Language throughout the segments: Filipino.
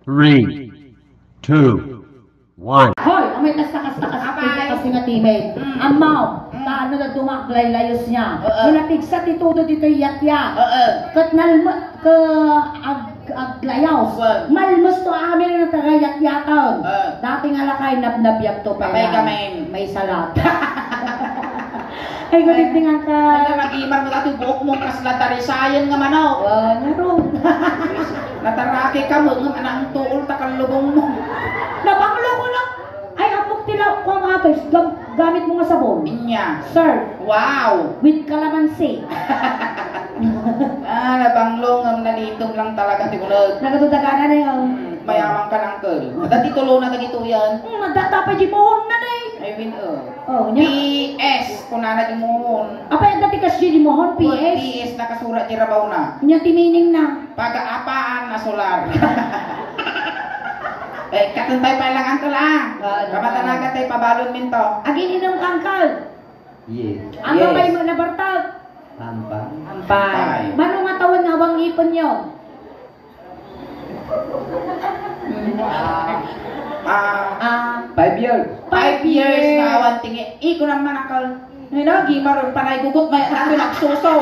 3, 2, 1. Hoy, amay takas nga teammate. Amaw, taano na dumaklay layos niya. Nulatig sa titudo dito yatya. Kat nalma, aglayaw. Malmos to amin na tagayat-yatan. Dati nga lakay nabnabyak to pa. May salat. Ay, gulit din nga ka. Ay, nag-imar mo dati buhok mong kaslatarisayan nga manaw. Naroon. Nataraki ka mo, nga anang tuol takalubong mo. Napaklo ko lang. Ay, amok tila ko ang apes. Gamit mo nga sabon. Inya. Sir. Wow. With calamansi. Nabanglong ang nalitong lang talaga tigulag. Nagatudagana na yun. Mayamang ka ng kel. Dati tulo na tagito yan. Nagtatapay di mohon na na eh. I mean, Oh, nya. PS, kung na naging mohon. Apa yung dati kasi di mohon, PS? PS nakasurat di rabaw na. Nya timining na. Pag-aapaan na solar. Katantay pa lang ang tula. Kamatanaga tayo pabalon minto. Agin inong kangkal. Yes. Ang kapay mo na bartag. Ampay. Ampay. Mano nga tawon nga bang ipon nyo? 5 years. 5 years na awan tingi. Iko naman akal. Nagi maron panay gugot may ato nagsuso.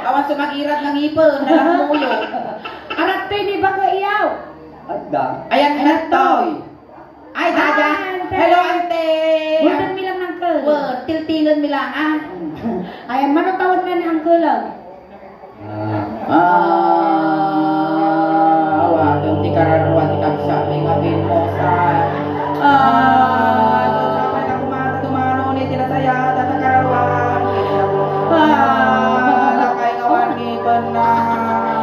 Awan sumagirat ng ipon na muyo. Arat tayo ni bago iyaw. Adda. Ayan natoy. Ay dada. Hello ante. Buldan mi lang ng kal. Tiltilan mi lang ah. Ay mano tawon nga ni ang kulag. Awa di kararwa di kapsa may ngabin mo sa. Sampai na kumata tumano ni tinataya data kararwa. Lakay ngawan giban na.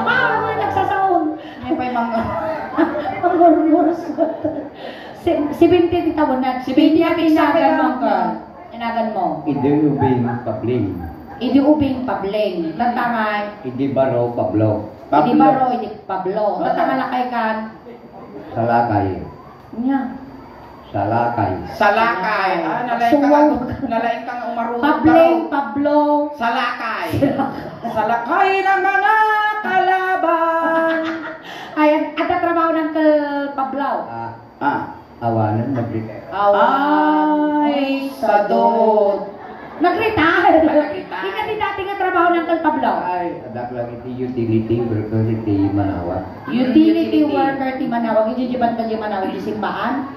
Mga nagsasaon. May pay mga Ang gurus. Si Binti di tawon na. Si Binti ang inagan mo ka. Inagan mo. Hindi ubing pabling. Idi ubing pableng. Tatamay. Hindi baro pablo. Idi baro, idi pablo. Tatamalakay kan. Salakay. Nya. Salakay. Salakay. Nalain kang umarunong. Pableng, pablo. Salakay. Salakay ng mga kalaban. Ayan, ada trabaho ng pablaw. Awanan mag-retire. Ay, sadot. Nag-retire. Nag-retire. Hindi di dati nga trabaho ng pablaw. Ay, adak lang iti utility worker iti Manawa. Utility worker ti Manawag. Hindi ba di Manawag di simbahan?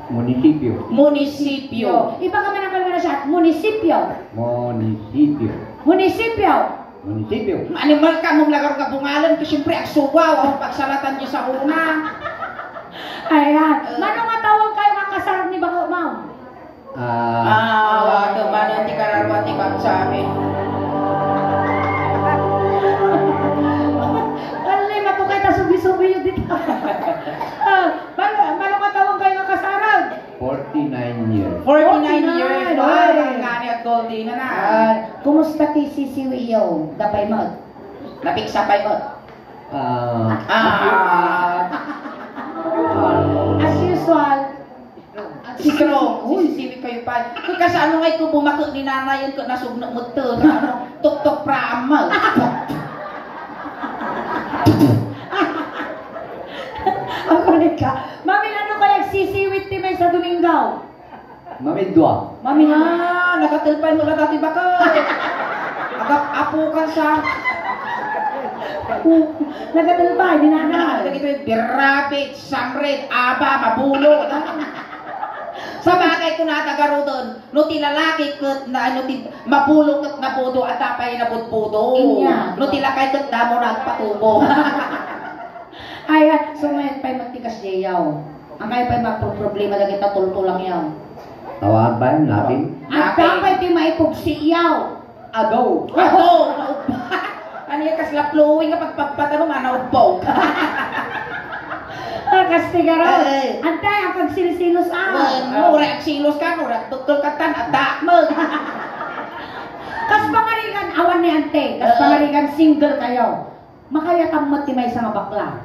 Munisipyo. Munisipyo. Iba ka man ang kalma na siya. Munisipyo. Munisipyo. Munisipyo. Munisipyo. Animal ka mong lagar ka bungalan ko siyempre agsuwaw ang pagsalatan niyo sa una. Ayan. Mano nga tawag kayo makasarap ni Bako Ma'am? Wato man ti kararwa ti kap sa amin. Alay, matukay ta subi-subi yun dito. Mano nga tawag kayo makasarap? 49 years. 49 years. Ay. Ang gani at goldie na na. Kumusta ti sisiwi iyo? Dapay mo? Napiksa pa yun. As usual. Strong. Sisiwi kayo pa. Kung kasi ano ngay ko bumakot ni nanay yun ko nasugno mo to. Tuk-tuk pramal. Ang kulit ka. Mami, ano kaya sisiwit ti may sa Domingaw? Mamidwa. Mami na. Nakatilpay mo na dati baka. Agap apo ka sa. Nagatalbay, di nanay. Lagi ito birapit, samrit, aba, mabulo. Sa bagay ko natagaro doon, no tilalaki kat na ano ti mapulong kat napudo at tapay na putpudo. Inya. No tilakay kat damo nagpatubo. Ayan, so may pa'y magtikas diyaw. Ang kaya pa'y magproblema lagi tatultulang yaw. Tawahan pa yun natin. At kapay ti maipugsi yaw. Agaw. Ato, ano yung kasla flowing kapag pagpatano manawbaw. Kastigaro. Ay. Antay, ang pagsilsilos Mura ang silos ka, mura tukol katan at dakmag. Kas pangarikan, awan ni ante. Kas pangarikan, single kayo. Makaya tamot ti may isang bakla.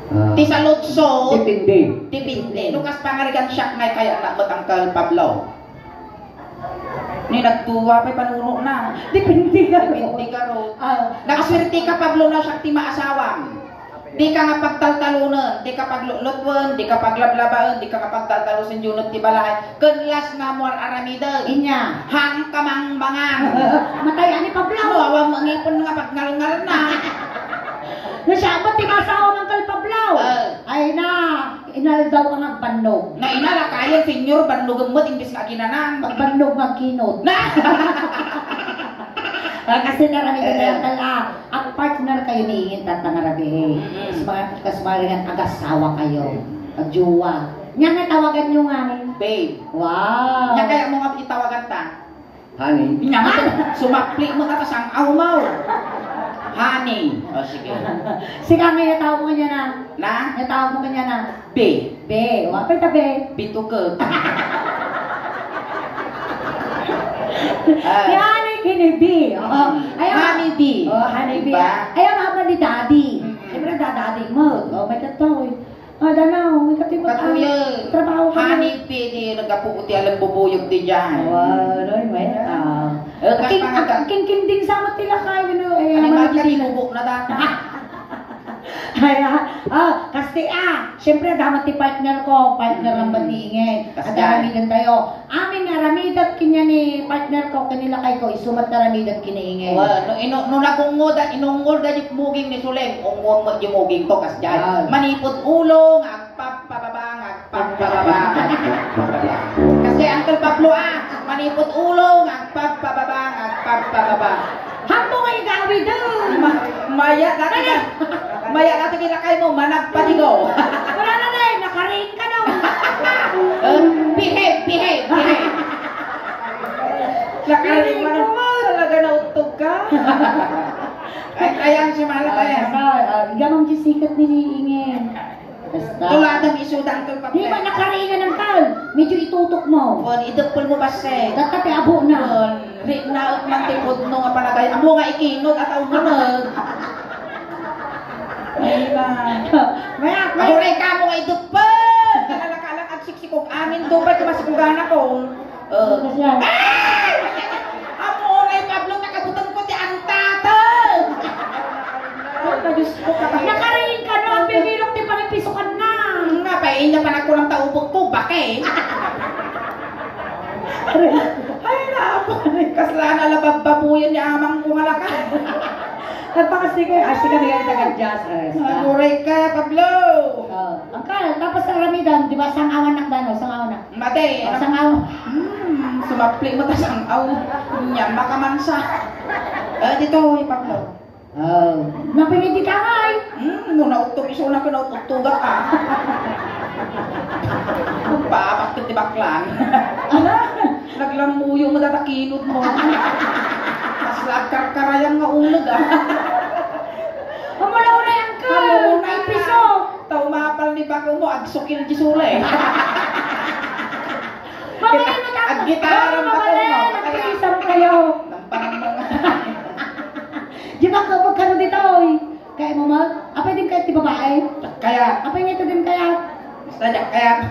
Ti sa lutso, Tipindi. tipindi. Nukas pangarigan siyak ngay kaya na matangkal Pablo. Ni nagtuwa pa'y panuno na. Dipindi ka. Dipindi ka ro. Nakaswerte ka Pablo na siya ti maasawang. Di ka nga pagtaltalunan, di ka paglulutwan, di ka paglablabaan, di ka nga pagtaltalo sa junot ti balay. Kunlas nga mo aramida. Inya. Hang kamang mangan. Matay ani Pablo. Awa mangipon nga pagngalngal na. Nasabot ti masawa ng Pablo. Ay na, inal daw ang nagbannog. Na inala kaya senyor bandog mo imbis nga ginanang. Magbannog magkinot. Na. Kasi narami ko na tala, ang partner kayo ni Tata Ngarabi. Kasmaringan agasawa kayo. Agjuwa. Nga nga tawagan nyo nga. Babe. Wow. Nya kaya mo nga itawagan ta. Honey. Nya nga sumapli mo ta sang awmaw. Honey. O sige. Sika nga tawag mo kanya na. Na? Tawag mo kanya na. Be. Be. Wapay ta be. Bitukeg. Yan ay kinibi. Honey bee. Honey bee. Diba? Ayaw nga ni Daddy. Siyempre daddy mo. May kataw. Danaw. May katibot. Katuya. Trabaho ka. Honey bee di nagapuuti alam bubuyog di dyan. Wow, may king sama tila kayo no. Ano nga ka tinubok na data? Kasi siyempre damat ti partner ko, partner ng batingin. At aramidan tayo. Amin nga, ramidat kinya ni partner ko, kanila kay ko, isumat na ramidat kinaingin. Nung nagungod at inungol da yung muging ni Suleng, ungol mo yung muging to, kas dyan. Manipot ulo, ngagpap pababa, ngagpap pababa. Kasi Uncle Pablo manipot ulo, ngagpap pababa, ngagpap pababa. Hampo kayo gawi doon! Maya natin kinakay mo, managpatigo. Wala na na nakaring ka no. Behave. Nakaring mo, talaga nautog ka. Ay, ayan si Malaya. Gamang jisikat ni Ingin. Tuladang isudang Uncle Pablo. Di ba nakaringan ng tal? Medyo itutok mo. Idagpul mo ba siya? Tatati abo na. Naot man tipod no nga palagay. Amo nga ikinod at aununod. Ay ba. Ako rin ka mo nga idagpul. Kalalakalang at siksikog amin. Dubay kumasikugana ko. Ay! Amo rin Pablo nakabutan ko ti ang tatang. Nakaringin ka no. Ang bibirok di pangipisukan na. Nga pa, inya pa nagkulang taubog ko. Bakit? Ay, naapon. Kaslaan alabagbabuyan ni amang kumalaka. Nagpakastigay. Sige na taga-jazz. Aguray ka, Pablo. Tapos sa ramidan, di ba sangawan na dano? Sangawan na. Mate. Sangawan. Sumapli mo ta sangaw. Nya, makamansa. Dito, Pablo. Napingiti ka nga ay. Muna utog iso na kinautuga ka. Babak ti baklan. Naglamuyo mo datakinod mo. Mas lagkarkarayang nga unog Umula-una yan ka. May piso. Tau mapal ni bako mo, agsukil di sule. Mamaya na ako. Ag-gitara mo bako mo. Nagpisan kayo. Parang mga... Di ba kapag ka dito oy? Kaya mo mag? Apa din kayo ti babae? Kaya... Apa yung ito din kaya? Sadya, kaya...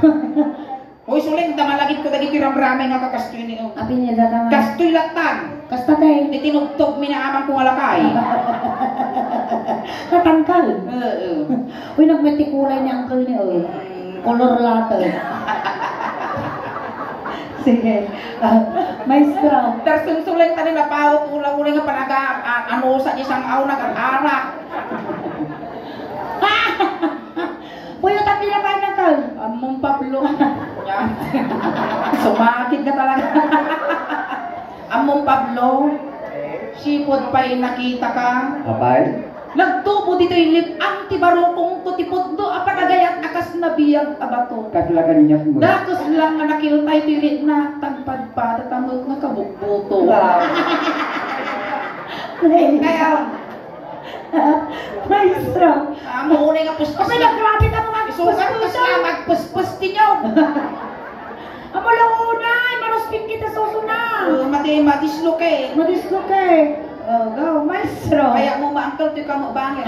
Hoy, suling, damalagit ko dagi tiram-ramay nga kakastoy ni O. Apa niya datang? Kastoy latan. Kasta tay. Di tinugtog minaamang kong alakay. Katangkal. Uy, nagmetikulay ni uncle ni O. Color latte. Sige. Maestro. Tersun suling tadi napawag ulang-ulang nga panaga ano sa isang aw nag-arak. Puyo tapi na ba na tol? Among Pablo. Yan. Sumakit ka talaga. Among Pablo. Sipod pa'y nakita ka. Apay? Nagtubo dito yung lip ang tibarokong kutipod do apanagayat akas nabiyag abato. Kaslagan niya mo. Dakos lang nga nakiltay tilit na tagpad pa tatamot nga kabukbuto. Kaya Maestro. amo nga puspos. Kapag nagkrapit ang mga Isukat kas nga magpuspos tinyo. Amo lang unay, maruspin kita susuna. Mati-matisloke. Madisloke. Go, maestro. Kaya mo maangkal ti kamo bangin.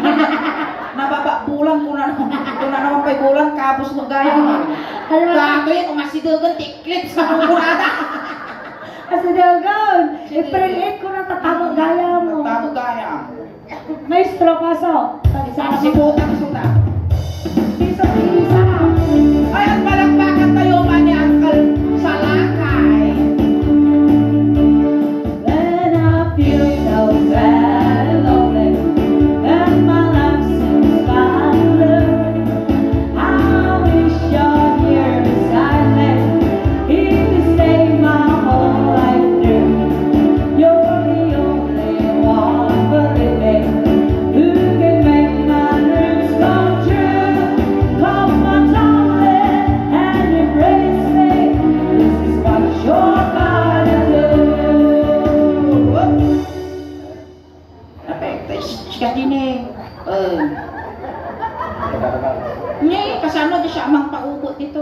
Nababa bulan ko na naman pa'y bulan kabos mo gaya. Gato yan, umasidogan ti clips na kukurada. Asidogon. April 8 ko na tatamo gaya mo. Tamo gaya. Maestro, pasok. Sibukan suta. din eh. Ngayon, kasano di siya amang paupo dito.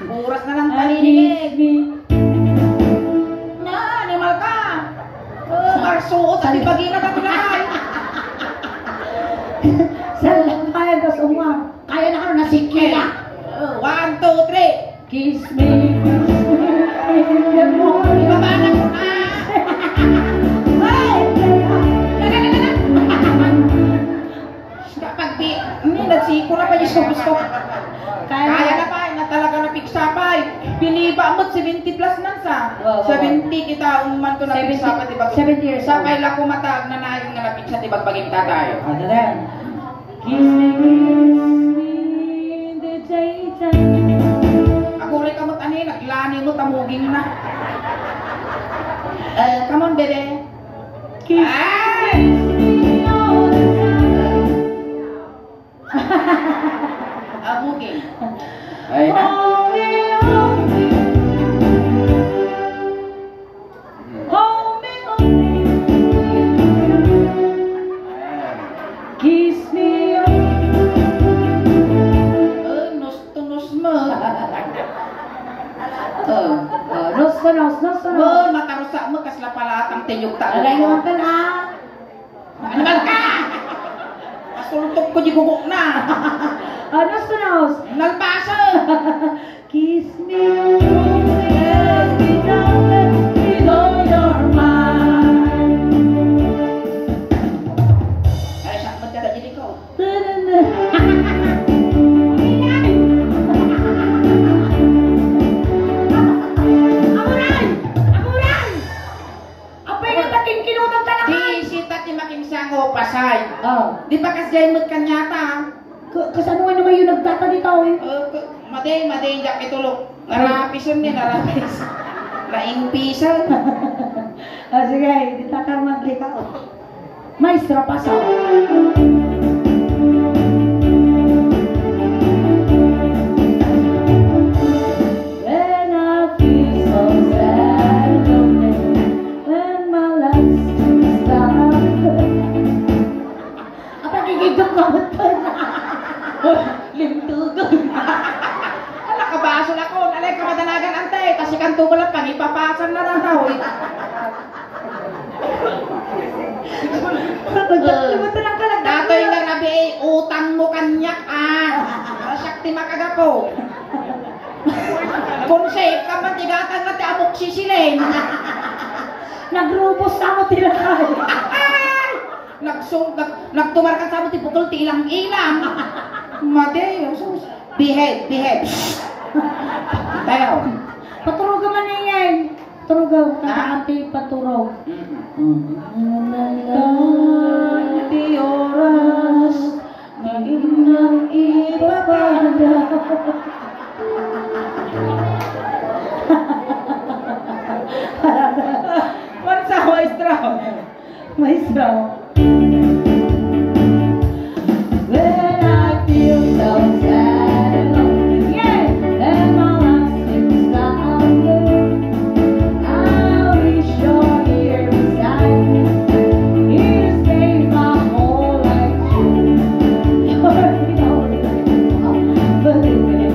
Oras na lang paninig. Na, animal ka. Marsuot at ibagina ka pinakay. Saan kaya ka sumwa? Kaya na ka na sikila. 1, 2, 3. Kiss me, in the morning. Ibabanan ko na. Kapag di, nagsiko na pa yung gusto. Kaya na pa, na talaga na piksa pa. Piliba mo, 70 plus man sa. 70 kita, umuman ko na piksa pa, diba? 70 years old. Sapay lang kumatag na naayong nga na piksa, diba, baging tatay. Ano rin? Kiss me in the daytime. Ako rin kamot ani, naglani mo, tamugin na. Come on, bebe. Kiss me all the time. Muging. Ay na. Hold me, hold me. Hold me, hold me. Kiss me Nos mo. nos. Matarusa mo, kasla palatang tiyog ta. Alay mo ka na. Ano ba ka? Masultok ko di gugok na. Nos. Nalpasa. Kiss me, hold me down, let me know you're mine. Ay, siya, magkada dili ko. Amuran! Apay na takin kinutang ka na Di, sitat ni makimsang ko, pasay. Oh. Di ba kasjay mo't kanyata? Kasano naman yung nagtatagitaw eh? Maday, jak itulog. Narapisan ni, narapis. Laing pisan. Sige, di takarmat ka. Maestra pasaw. When I feel so sad and lonely, when my life seems dark. Apa gigigok ka ba ito? Limtugon. Ala, kabaso na ko. Alay, kamadanagan antay. Kasi kanto ko lang, pangipapasan na lang daw. Nagkakalimutan lang ka lang. Datoy nga rabi, utang mo kanyak Sakti makagapo. Kung safe ka man, tigatan nga ti amok sisilin. Nagrubos na mo tilakay. Nagtumar ka sa mo, tipukol ti ilang-ilang. Made, behave. Tayo. Paturog ka man ngayon. Turugaw, kakaanti paturog. Di oras, nang ipapada. What's up, maestro? Maestro. When I feel so sad and lonely, yeah, and my life seems longer, I wish you're here beside me. You saved my whole life through. You're the only one, believe it.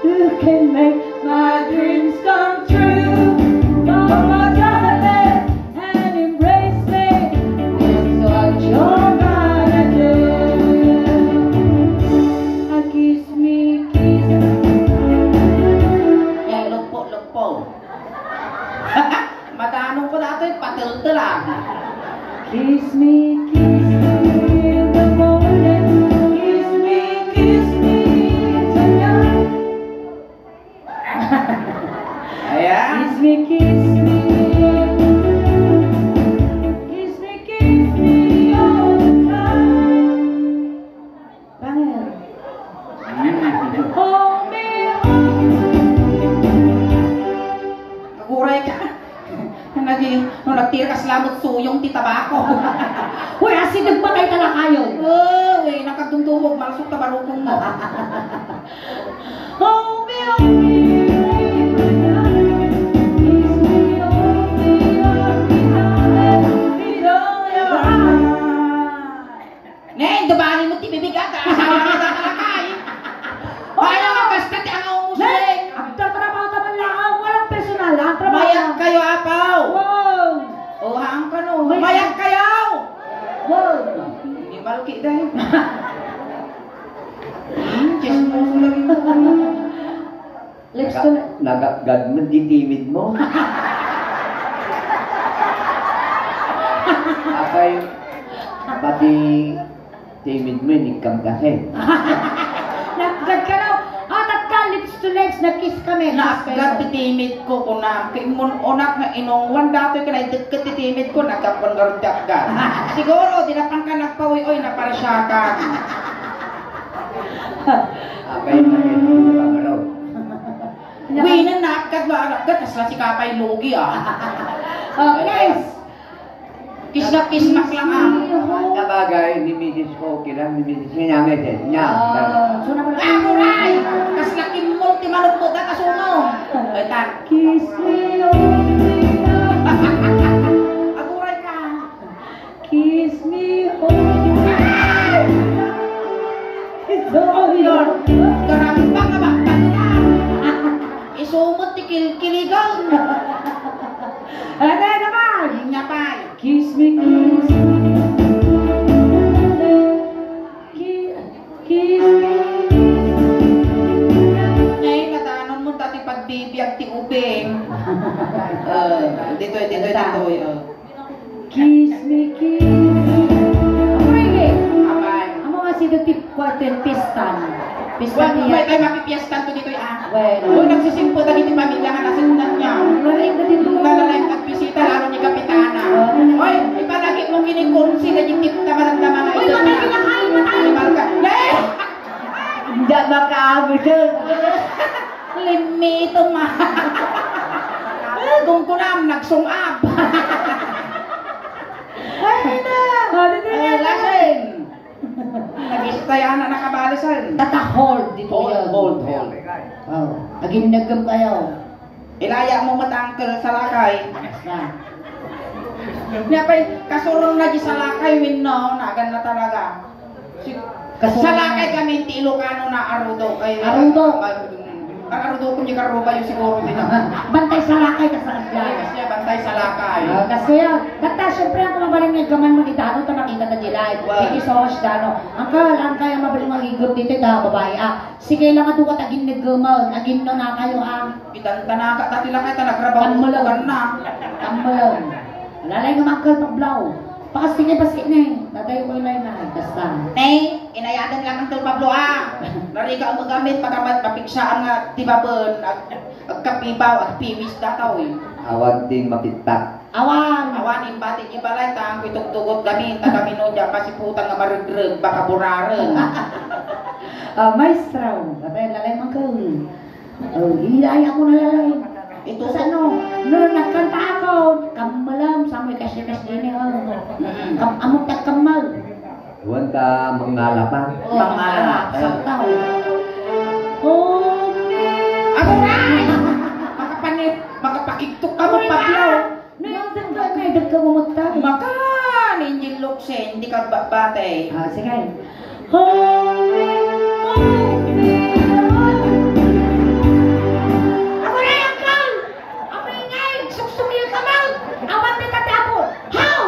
You can make my dreams come true. Come on, darling, and embrace me. It's what you're gonna do. Kiss me, kiss me. Yan, lugpo. Matanong ko dati, patil-til Kiss me in the morning. Kiss me tonight. Ayan. Kiss me. Kiss me all the time. Bangin. Hold me. Naguray ka. Nung nagtira ka salamot suyong ti tabako. Uy, asin nagpatay ka na kayo. Uy, nakagdungtubog, malusok ka barukong mo. Hold me. Kiss me all the time. Mahal, ang trabaho. Mayak kayo, apaw. Wow! O, haang ka no. Mayak kayo. Wow! Hindi malaki dahil. Just mo lang ito. Lips to lips. Nagagad mo, di timid mo. Akay, pati timid mo, nikam kasi. Nagagad ka raw. Lips to lips, nag-kiss kami. Naagad titimid ko kung na kaimun onak nga inongwan datoy ka na dagkat titimid ko nagkapan garudyak ka. Siguro dinapan ka nagpawi-oy na parisyakan. Akay, nakikita ka nga raw. Winan naagad ba agad asla si kapay lugi Guys! Kisnak-kisnak lang Nabagay, ni Mrs. ko, kailan ni Mrs. Sinangit niya. So na pala. Amuray! Kas laki multi manupot na kasumo. Ay tan. Kiss me only now. Amuray ka. Kiss me only now. It's all yours. Karambang nga ba? Isumot ti kilkiligaw. Ano naman? Nga pa'y. Kiss me, kiss me. Kiss me. Ngayon, natanon mo tati pagbibiyag ti ubing. Dito. Kiss me, kiss me. Ako rin eh. Abay. Amo nga si Dutip Quartet Pistan. Pistan May niya. tayo mapipiyastan to dito Well. Uy, nagsisimpo na dito pamilya nga nasindan niya. Nalaing na dito. Nalalayang pagbisita, lalo ni Kapitana. Uy, ipalagi mong kinikunsi na yung tip taman ng mga Uy, ito matay niya. ka na kain, matay! Malka. Leh! Hindi makaabot yun. Limito ma. Kung kunam, nagsungab. Ay na! Lasing. Nag-istaya na nakabalisan. Tata-hold dito yun. Hold. Oh, naginagam kayo. Ilaya mo matangkel sa lakay. Na. Niya pa'y kasulong na di sa lakay, winno, nagan na talaga. Kasulong Sa na. lakay kami, ti Ilocano na arudo. Arudo. Arudo kung di karuba yung siguro din. Bantay sa lakay ka sa kasya. Kasi bantay sa lakay. Kasi yun, tata, syempre ang kumabaling ng gaman mo itano, ito nakita na dilay. Wow. Hindi so much dano. Ang kaya mabaling mag-igot dito, ita, babae, Sige lang ito ka tagin nagamaw, agin no na kayo, Bitanta na ka, tati lang kayo, nagrabaw Tamo lang. ka na. Tambal. Lalay nga makal paglaw. Pakastingay pasik na eh. Natayo ko ilay na. Kasta. Nay, inayadan lang ang tol Pablo Lari ka ang magamit pagkamat mapiksaan nga tibabon ag kapibaw ag piwis dataw Awag din mapitak. Awan. Awan imbati ibalay tang pitugtugot kami tagamino diyan kasi putang nga maregreg baka buraren. Maestra. Tatay lalay makal. Ilay ako na lalay. Ito Sa ano, nagkanta ako, kamalam, samoy kasi-kasi din amok tagkamal. Huwag ka mangalapan. Mangalap. Saktaw. Oh, Ako ray! Makapakiktok ka mo Pablo. Nagka bumagtay. Makan injil luksen di ka bate. Sige. Holy, holy, ako na yung kal! Ako ingay! Suksumil ka mo! Awan ni tate ako! How?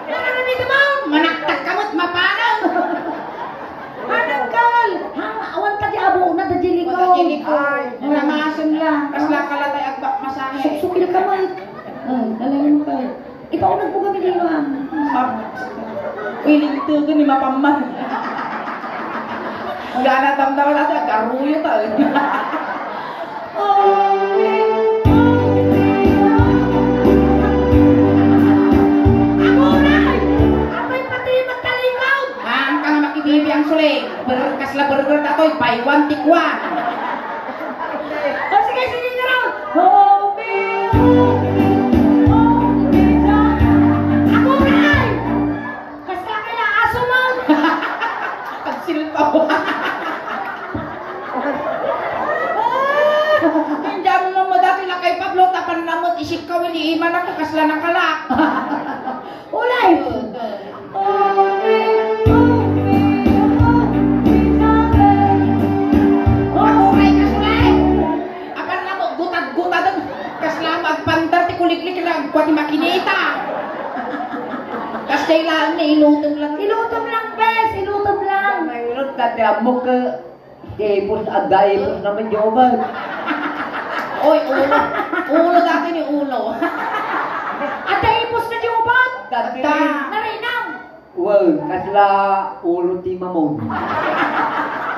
Nararamid mo! Manaktak ka mo't mapanaw. Anong kal? Awan ka di abo na dajili ko! Magagili ko. Namason lang. Kasla ka latay agbak masahe. Suksumil ka mo! Alam mo ka. Ikaw na po kami dito Piling ito ni mapaman. Gana tamdaman natin, karuyo tayo. Ang ka nga makibibi ang suling. Kasla burger na to'y, buy one, take one. Sige, sige nga raw! Ako na! Kasta ka na aso mo! Pagsilpaw. Hindi mo dati lang kay Pablo, tapan na mo't isip ka, wili iman ako, kasla nakalak. Ulay! Ako ray kasulay. Apan na mo, gutad-gutad. Kasla kuliklik lang, kuwati makinita. Kasi lang ni ilutom lang. Ilutom lang, bes. Ilutom lang. Mayroon tati amok ke ipos agay ipos naman joban. Oy, ulo. Ulo dati ni ulo. At ipos na jubat. Dati Narinam. well kasla ulo ti mamon.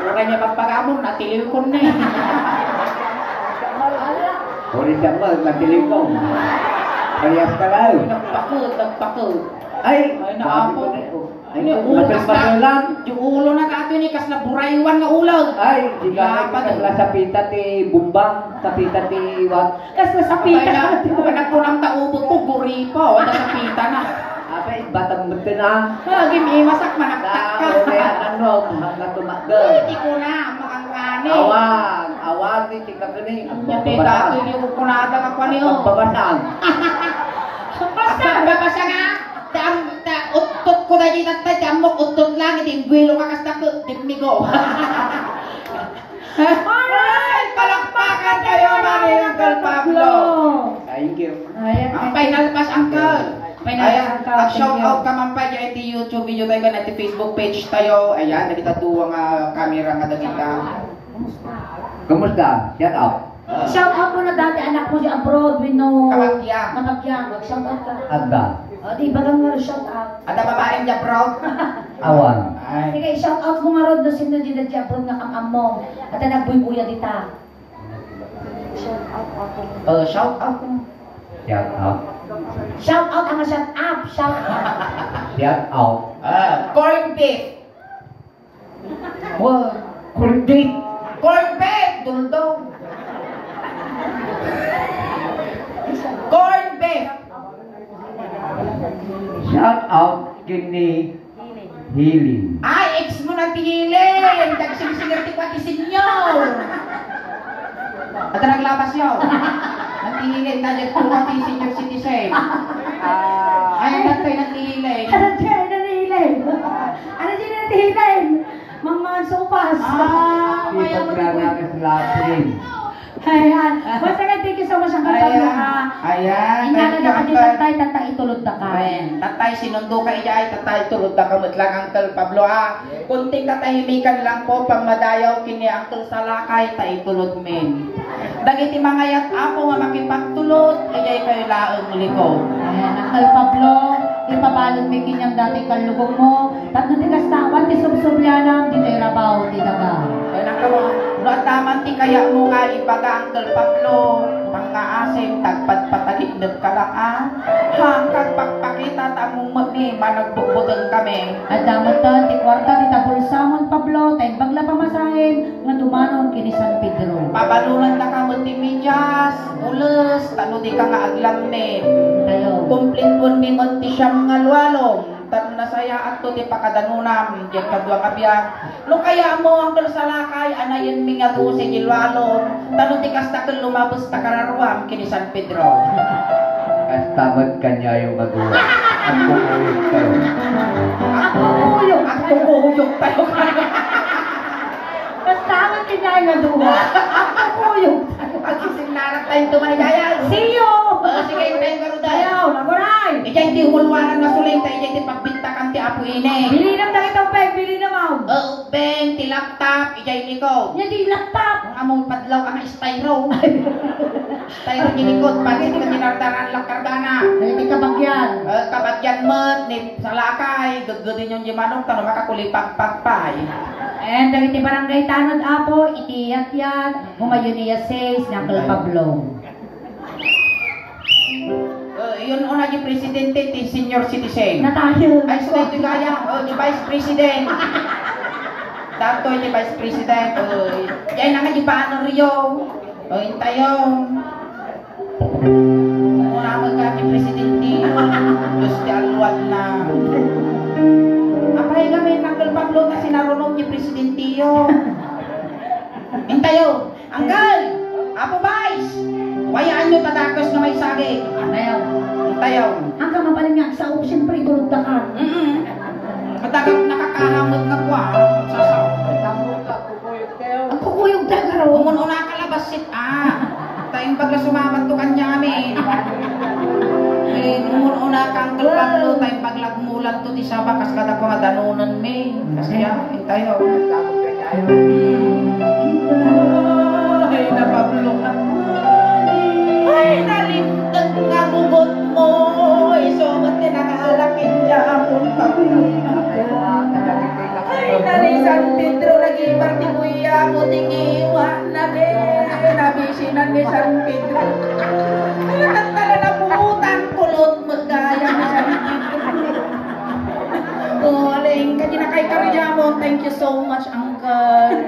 Ura niya pagpagamon, natiliw ko na eh. Ori sama natiling ko. Parehas ka lang. Nagpakot. Ay, Ay, naapo. Ay, Ay, ulo kas matul na. Yung ulo na kato ni kas na buraywan nga ulo. Ay, di ka Dapat, kasla sa pita ti bumbang, sa pita ti wat. Kasi sa pita. Kaya nagpunang taubot ko, buri pa. Wala sa pita na. Apa batang betul na. Lagi may masak manaktak ka. Dah, kaya ano, hanggang tumakda. Hindi ko na, makangkani. Awag ni tika kini. Hindi dati yung kunada ka pa niyo. Pabasang. Basta, babasa nga. Uttot ko na dito tatay, damok uttot lang, itinggwilo ka kasta ko, dimigo. Alright, palakpakan kayo namin, Uncle Pablo. Thank you. Ayan. Ang final pass, Uncle. Ayan, Shout out ka man pa dyan iti YouTube video tayo, iti Facebook page tayo. Ayan, nakita tuwa nga camera nga dagita. Kumusta? Shout out. Shout out mo na dati anak mo dyan abroad, Wino. Kamagya. Kamagya. Mag-shout out ka. Agda. O, di ba lang nga shout out? Ada babaeng dyan, bro. Awan. Ay. Sige, shout out mo nga rod na sino dyan dyan abroad nga kamam mo. At nagbuy-buya dita. Shout out ako. Shout out. Shout out. Shout out ang shout up. Shout out. Shout out. Corn beef. Wah, kulit. Corn beef. Duldong. Corn beef. Shout out kini healing. Ay, ex mo na tihilin. Dagsing-singar ti pati senyor. At naglabas yun. Natihilin. Dahil po pati senior citizen. Ay, nagtay natihilin. Ano dyan nanilin? Ano dyan nanilin? Mga sopas. Kaya mo Ipagkana ka sa latin. Ayan. Basta nga, thank you so much ang kapag ha. Ayan. Ingala na ka din tatay, tatay itulod na ka. Ayan. Tatay, sinundo ka ijay. Tatay, tulod na kamot lang, Uncle Pablo. Kunting katahimikan lang po, pang madayaw kini Uncle Salakay, tay tulod men. Dagiti mga yat apo nga makipagtulod, ijay kayo laong liko. Ayan, Uncle Pablo, ipabalon may kinyang dati kalugong mo. Tatlo di kastawan, di subsubyanam, di tayo rabaw, di daga. Kaya nakawa, no at taman ti kaya mo nga ibaga Uncle Pablo, pangkaasim, tagpatpataginag ka lang hanggang pagpakita tamong magni, managbukbudan kami. At damat ta, ti kwarta, di tabulsamon Pablo, tayo bagla pamasahin, nga dumanon kini San Pedro. Pabalunan na ka mo ti medyas, ulos, tano di ka nga aglamin. Kayo. Kumplit po ni Monti siyang nga luwalong. Tano na saya at to di pakadanunam. Diyan kadwa kabiyag. No kaya mo ang Salakay, anayin mi nga to si Gilwalong. Tano di kasta kang lumabos takararuam kini San Pedro. Kastamad kanya yung magawa. At kumulit kayo. Ako huyok. Ako huyok tayo. Kastawan kanya yung duwa. Ako kuyog. Pagsisinarak tayong tumanigayal. See you! Sige, tayong garuday. Ayaw, naguray! Ijay ti hulwanan na suling tayo. Ijay ti pagbintakan ti Apo Ine. Bili na tayo itong peg, bili na mau. Beng, ti laptop. Ijay liko. Yan di laptop. Ang among padlaw ang styro. Styro ginikot. Pansin ka dinardaran lang kardana. Hindi ka bagyan. Kabagyan mo ni Salakay. Gagudin yung jimanong tanong makakulipag-pagpay. And dahil ti barangay tanod apo, itiyat-yat, humayon niya 6 ng Uncle Pablo. Yun una yung presidente ti senior citizen. Natayo. Ay, so ito gaya. Yung vice president. Dato yung vice president. Yan naman yung paano Rio. Yun tayo. Muna mo ka yung presidente. Diyos di alwad na. Apay kami ng Uncle Pablo na sinarunong yung presidente yun. Hintayo. Uncle! Apo Vice! Wayaan nyo tadakos na may saging. Ayaw. Hintayo. Ang kamapaling nga sa siyempre tulog na ka. Madagat nakakahamot nga kwa. Sasaw. Ang kukuyog na ka raw. Umun-una ka labasit Tayong pagla sumamat to kanya kami. Uncle Pablo tayong paglagmulan to di sabakas kada ko nga danunan me. Kasi tayo. Ay na Pablo. Ay nalimtag nga gugot mo. Isungot din ang halakin yapon Pablo. Ay nalisan Pedro lagi parti kuya mo tingiwa na nabisinan ni San Pedro. Natala na putan kulot magaya ni San Pedro. Oh, aling kanya na kay Karyamo. Thank you so much, Uncle.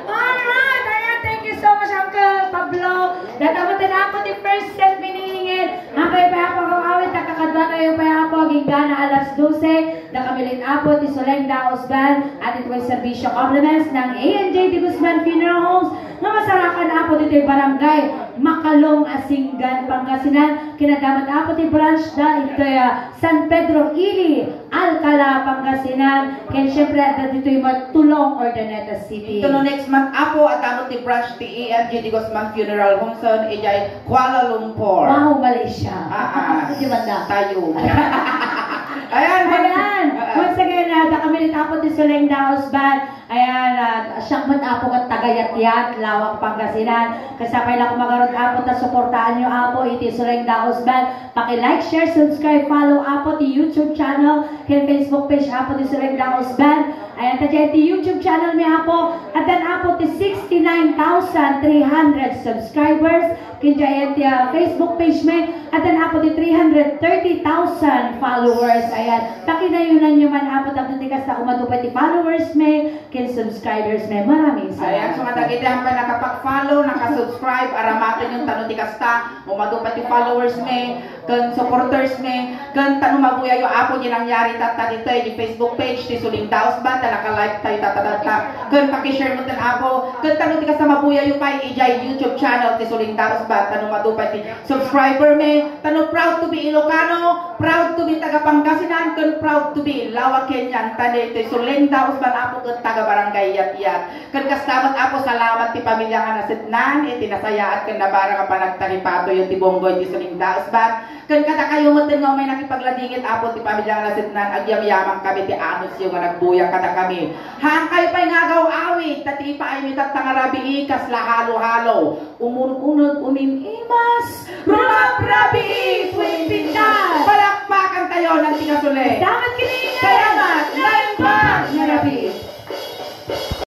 Alright, ayan, thank you so much, Uncle Pablo. Datamutin ako di first set miningin. Ang kayo pa ako awit, nakakadwa na yung pa ako, gigana alas 12. Nakamilit apo, ti Soleng Daos Band, at ito ay servisyo compliments ng A&J de Guzman Funeral Homes, na masarakan apo dito yung barangay, Makalong, Asinggan, Pangasinan, kinadamat apo ti branch na ito San Pedro, Ili, Alcala, Pangasinan, kaya syempre dito yung Matulong, Urdaneta City. Ito no next month apo at amot ti branch ti A&J de Guzman Funeral Homes son ijay Kuala Lumpur. Wow, Malaysia. Di ba na? Tayo. Ayan. Once again, kami nitapot ni Soleng Daos Band. Ayan, siyang matapo at tagayat-yat, Lawak, Pangasinan. Kasapay lang kumagarot apo, ta suportaan nyo apo, iti Soleng Daos Band. Paki-like, share, subscribe, follow apo, ti YouTube channel, kaya Facebook page apo, ti Soleng Daos Band. Ayan, ta ti YouTube channel mi apo, at dan apo, ti 69,300 subscribers. Kaya ti Facebook page mi, at dan apo, ti 330,000 followers. Ayan, pakinayunan nyo man apo, tapos ti kasta umatupay ti followers mi, kin subscribers may maraming ayan, so matagiti ang pa nakapag-follow, nakasubscribe, aramatin yung tanong di kasta, umadupati followers me, kan supporters me, kan tanong mabuya yung apo di nangyari tata dito di Facebook page, di Suling Daos Band, naka-live tayo tatatata, kan pakishare mo tan apo, kan tanong di kasta mabuya yung pa ijay YouTube channel di Suling Daos Band, tanong madupati subscriber me, tanong proud to be Ilocano, proud to be taga Pangasinan, kan proud to be Lawak Kenyan, tani di Suling Daos Band, apo kan taga barangay yat-yat. Kan kastamat apo salamat ti pamilya nga nasidnan, iti nasayaat kan nabara nga panagtaripato yung ti Bonggoy ti Suling Daos Band. Kan kata kayo matin nga may nakipagladingit apo ti pamilya nga nasidnan, agyam-yamang kami ti anos yung nga nagbuya kada kami. Hang kayo pa'y ngagaw awit, tati pa ay mitat tangarabi ikas lahalo-halo. Umununod umimimas, rumap-rabi, tuwing pintas. Palakpakan tayo ng tinasulit. Salamat kiningan! Salamat! Lain pa! Narabi!